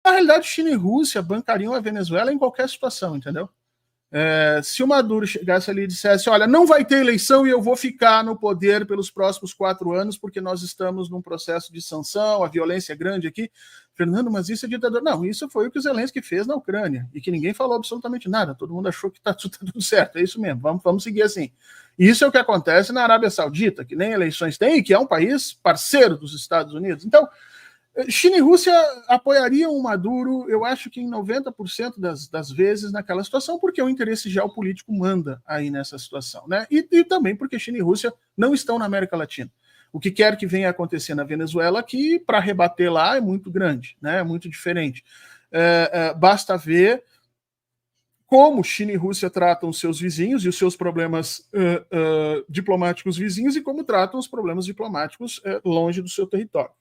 Na realidade, China e Rússia bancariam a Venezuela em qualquer situação, entendeu? Se o Maduro chegasse ali e dissesse, olha, não vai ter eleição e eu vou ficar no poder pelos próximos 4 anos porque nós estamos num processo de sanção, a violência é grande aqui. Fernando, mas isso é ditador. Não, isso foi o que o Zelensky fez na Ucrânia e que ninguém falou absolutamente nada. Todo mundo achou que tá tudo certo. É isso mesmo, vamos seguir assim. Isso é o que acontece na Arábia Saudita, que nem eleições tem e que é um país parceiro dos Estados Unidos. Então, China e Rússia apoiariam o Maduro, eu acho que em 90% das vezes naquela situação, porque o interesse geopolítico manda aí nessa situação, né? E também porque China e Rússia não estão na América Latina. O que quer que venha acontecer na Venezuela aqui, para rebater lá, é muito grande, né? É muito diferente. Basta ver como China e Rússia tratam os seus vizinhos e os seus problemas diplomáticos vizinhos e como tratam os problemas diplomáticos longe do seu território.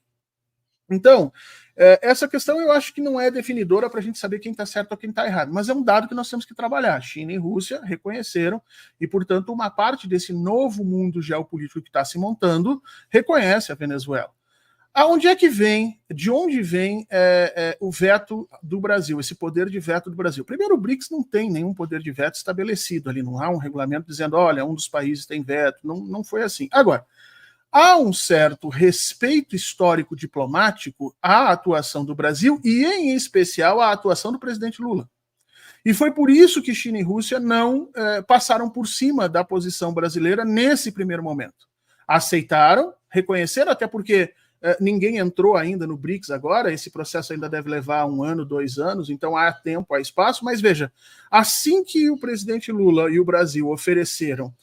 Então, essa questão eu acho que não é definidora para a gente saber quem está certo ou quem está errado, mas é um dado que nós temos que trabalhar. China e Rússia reconheceram e, portanto, uma parte desse novo mundo geopolítico que está se montando reconhece a Venezuela. Aonde é que vem, de onde vem o veto do Brasil, esse poder de veto do Brasil? Primeiro, o BRICS não tem nenhum poder de veto estabelecido ali, não há um regulamento dizendo, olha, um dos países tem veto, não foi assim. Agora, há um certo respeito histórico diplomático à atuação do Brasil e, em especial, à atuação do presidente Lula. E foi por isso que China e Rússia não passaram por cima da posição brasileira nesse primeiro momento. Aceitaram, reconheceram, até porque ninguém entrou ainda no BRICS agora, esse processo ainda deve levar 1 ano, 2 anos, então há tempo, há espaço, mas veja, assim que o presidente Lula e o Brasil ofereceram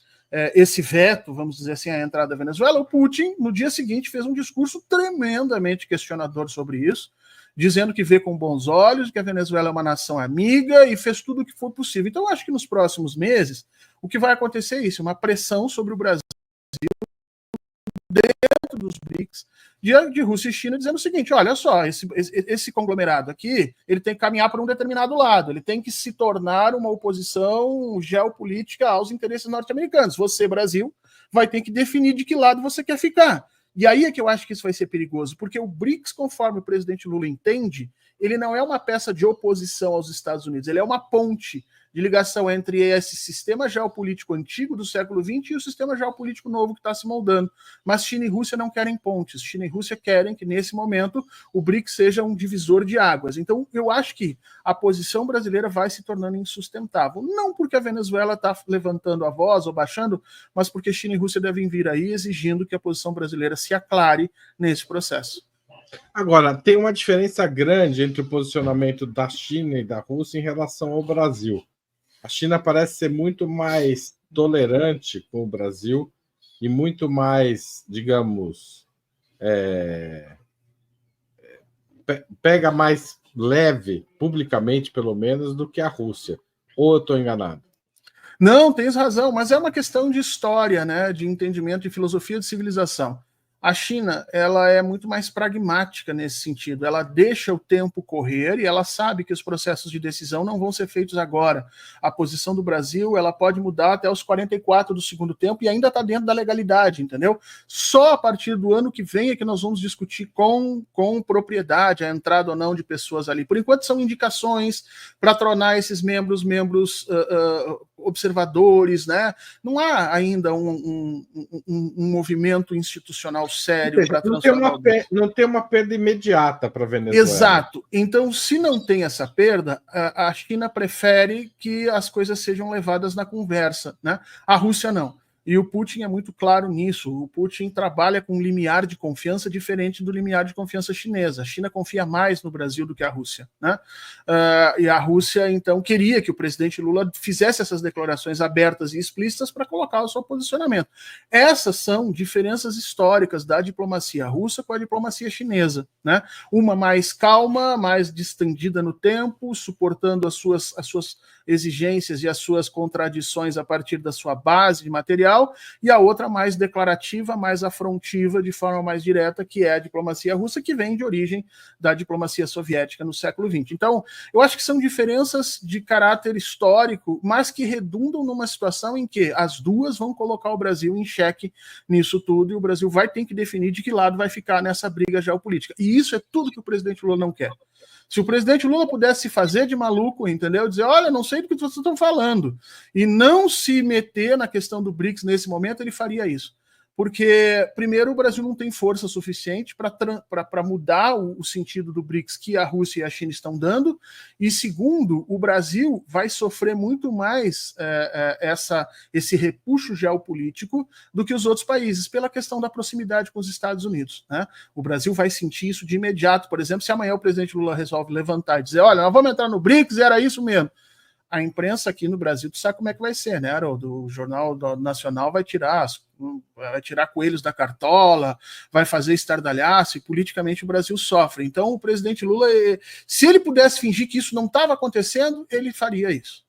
esse veto, vamos dizer assim, à entrada da Venezuela, o Putin, no dia seguinte, fez um discurso tremendamente questionador sobre isso, dizendo que vê com bons olhos, que a Venezuela é uma nação amiga e fez tudo o que for possível. Então, acho que nos próximos meses, o que vai acontecer é isso, uma pressão sobre o Brasil dentro dos BRICS, de Rússia e China, dizendo o seguinte, olha só, esse conglomerado aqui, ele tem que caminhar para um determinado lado, ele tem que se tornar uma oposição geopolítica aos interesses norte-americanos. Você, Brasil, vai ter que definir de que lado você quer ficar. E aí é que eu acho que isso vai ser perigoso, porque o BRICS, conforme o presidente Lula entende, ele não é uma peça de oposição aos Estados Unidos, ele é uma ponte de ligação entre esse sistema geopolítico antigo do século XX e o sistema geopolítico novo que está se moldando. Mas China e Rússia não querem pontes. China e Rússia querem que, nesse momento, o BRICS seja um divisor de águas. Então, eu acho que a posição brasileira vai se tornando insustentável. Não porque a Venezuela está levantando a voz ou baixando, mas porque China e Rússia devem vir aí exigindo que a posição brasileira se aclare nesse processo. Agora, tem uma diferença grande entre o posicionamento da China e da Rússia em relação ao Brasil. A China parece ser muito mais tolerante com o Brasil e muito mais, digamos, pega mais leve, publicamente pelo menos, do que a Rússia. Ou eu estou enganado? Não, tens razão, mas é uma questão de história, né, de entendimento de filosofia de civilização. A China, ela é muito mais pragmática nesse sentido. Ela deixa o tempo correr e ela sabe que os processos de decisão não vão ser feitos agora. A posição do Brasil, ela pode mudar até os 44 do segundo tempo e ainda está dentro da legalidade, entendeu? Só a partir do ano que vem é que nós vamos discutir com propriedade a entrada ou não de pessoas ali. Por enquanto são indicações para tornar esses membros observadores, né? Não há ainda um movimento institucional sério para transformar. Não tem uma perda imediata para a Venezuela. Exato. Então, se não tem essa perda, a China prefere que as coisas sejam levadas na conversa, né? A Rússia não. E o Putin é muito claro nisso. O Putin trabalha com um limiar de confiança diferente do limiar de confiança chinesa. A China confia mais no Brasil do que a Rússia, né? E a Rússia, então, queria que o presidente Lula fizesse essas declarações abertas e explícitas para colocar o seu posicionamento. Essas são diferenças históricas da diplomacia russa com a diplomacia chinesa, né? Uma mais calma, mais distendida no tempo, suportando as suas exigências e as suas contradições a partir da sua base de material, e a outra mais declarativa, mais afrontiva, de forma mais direta, que é a diplomacia russa, que vem de origem da diplomacia soviética no século XX. Então, eu acho que são diferenças de caráter histórico, mas que redundam numa situação em que as duas vão colocar o Brasil em xeque nisso tudo, e o Brasil vai ter que definir de que lado vai ficar nessa briga geopolítica. E isso é tudo que o presidente Lula não quer. Se o presidente Lula pudesse se fazer de maluco, entendeu? Dizer, olha, não sei do que vocês estão falando, e não se meter na questão do BRICS nesse momento, ele faria isso. Porque, primeiro, o Brasil não tem força suficiente para mudar o sentido do BRICS que a Rússia e a China estão dando, e segundo, o Brasil vai sofrer muito mais esse repuxo geopolítico do que os outros países, pela questão da proximidade com os Estados Unidos, né? O Brasil vai sentir isso de imediato, por exemplo, se amanhã o presidente Lula resolve levantar e dizer, olha, nós vamos entrar no BRICS, era isso mesmo. A imprensa aqui no Brasil, tu sabe como é que vai ser, né, Haroldo? O Jornal Nacional vai tirar coelhos da cartola, vai fazer estardalhaço, e politicamente o Brasil sofre. Então, o presidente Lula, se ele pudesse fingir que isso não estava acontecendo, ele faria isso.